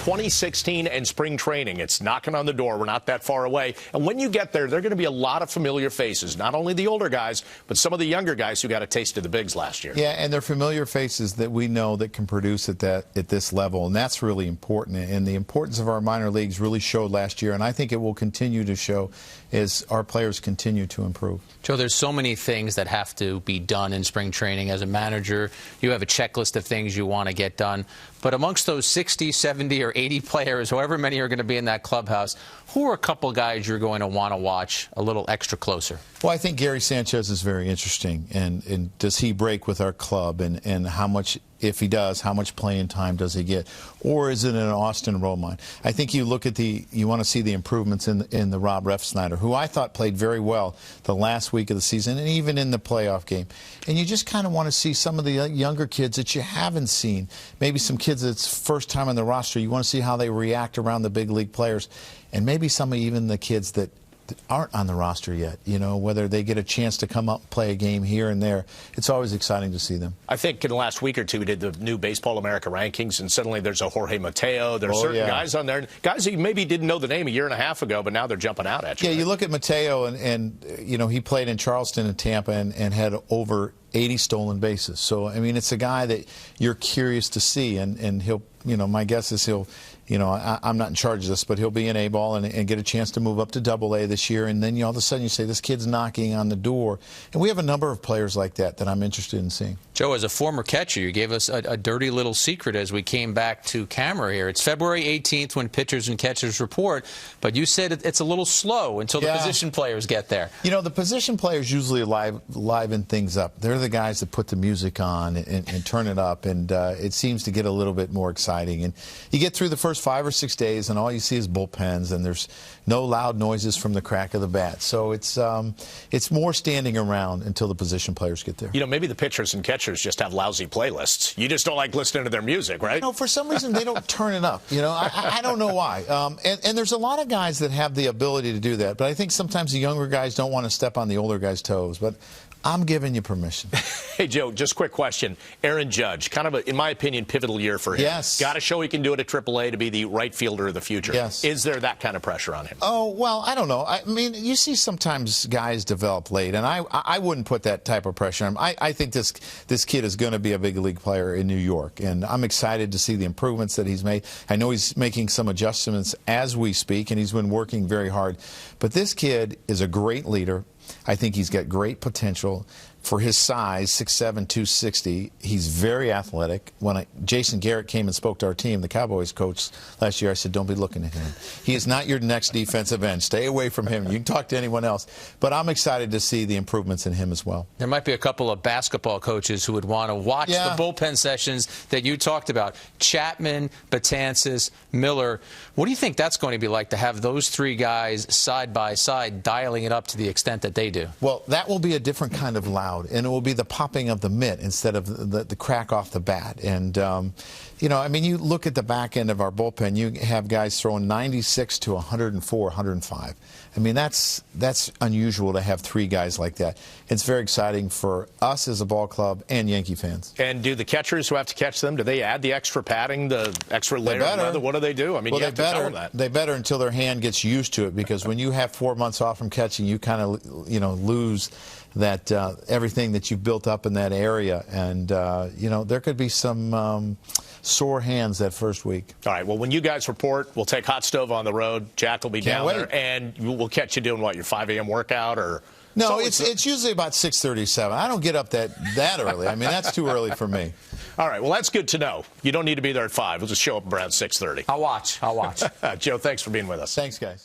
2016 and spring training. It's knocking on the door. We're not that far away. And when you get there, there are going to be a lot of familiar faces, not only the older guys, but some of the younger guys who got a taste of the bigs last year. Yeah, and they're familiar faces that we know that can produce at this level, and that's really important. And the importance of our minor leagues really showed last year, and I think it will continue to show as our players continue to improve. Joe, there's so many things that have to be done in spring training. As a manager, you have a checklist of things you want to get done. But amongst those 60, 70, or 80 players, however many are going to be in that clubhouse, who are a couple guys you're going to want to watch a little extra closer? Well, I think Gary Sanchez is very interesting. And does he break with our club? And how much, if he does, how much playing time does he get? Or is it an Austin Romine? I think you look at you want to see the improvements in the Rob Refsnyder, who I thought played very well the last week of the season and even in the playoff game. And you just kind of want to see some of the younger kids that you haven't seen. Maybe some kids that's first time on the roster. You want to see how they react around the big league players. And maybe some of even the kids that aren't on the roster yet, you know, whether they get a chance to come up and play a game here and there. It's always exciting to see them. I think in the last week or two we did the new Baseball America rankings, and suddenly there's a Jorge Mateo. There's certain guys on there, guys that you maybe didn't know the name a year and a half ago, but now they're jumping out at you. Yeah, you look at Mateo, and you know, he played in Charleston and Tampa and had over 80 stolen bases. So, I mean, it's a guy that you're curious to see, and he'll, you know, my guess is he'll, you know, I'm not in charge of this, but he'll be in A-ball and get a chance to move up to Double-A this year. And then all of a sudden you say, this kid's knocking on the door. And we have a number of players like that I'm interested in seeing. Joe, as a former catcher, you gave us a dirty little secret as we came back to camera here. It's February 18th when pitchers and catchers report, but you said it's a little slow until the position players get there. You know, the position players usually liven things up. They're the guys that put the music on and turn it up, and it seems to get a little bit more exciting. And you get through the first 5 or 6 days, and all you see is bullpens, and there's no loud noises from the crack of the bat. So it's more standing around until the position players get there. You know, maybe the pitchers and catchers just have lousy playlists. You just don't like listening to their music, right? No, for some reason they don't turn it up. You know, I don't know why. And there's a lot of guys that have the ability to do that, but I think sometimes the younger guys don't want to step on the older guys' toes. But I'm giving you permission. Hey, Joe, just quick question. Aaron Judge, kind of, in my opinion, pivotal year for him. Yes. Got to show he can do it at AAA to be the right fielder of the future. Yes. Is there that kind of pressure on him? Oh, well, I don't know. I mean, you see sometimes guys develop late, and I wouldn't put that type of pressure on him. I think this kid is going to be a big league player in New York, and I'm excited to see the improvements that he's made. I know he's making some adjustments as we speak, and he's been working very hard. But this kid is a great leader. I think he's got great potential for his size, 6'7", 260. He's very athletic. When Jason Garrett came and spoke to our team, the Cowboys coach last year, I said, don't be looking at him. He is not your next defensive end. Stay away from him. You can talk to anyone else. But I'm excited to see the improvements in him as well. There might be a couple of basketball coaches who would want to watch the bullpen sessions that you talked about. Chapman, Betances, Miller. What do you think that's going to be like to have those three guys side by side dialing it up to the extent that they do? Well, that will be a different kind of loud. And it will be the popping of the mitt instead of the crack off the bat. And, you know, I mean, you look at the back end of our bullpen, you have guys throwing 96 to 104, 105. I mean, that's unusual to have three guys like that. It's very exciting for us as a ball club and Yankee fans. And do the catchers who have to catch them, do they add the extra padding, the extra layer of leather? What do they do? I mean, you have to tell them that. They better until their hand gets used to it, because when you have 4 months off from catching, you kind of, you know, lose that everything that you've built up in that area. And, you know, there could be some sore hands that first week. All right, well, when you guys report, we'll take Hot Stove on the road. Jack will be down there, and we'll catch you doing what, your 5 a.m. workout? Or no, it's usually about 6:37. I don't get up that early. I mean, that's too early for me. All right, well, that's good to know. You don't need to be there at 5. We'll just show up around 6:30. I'll watch. Joe, thanks for being with us. Thanks, guys.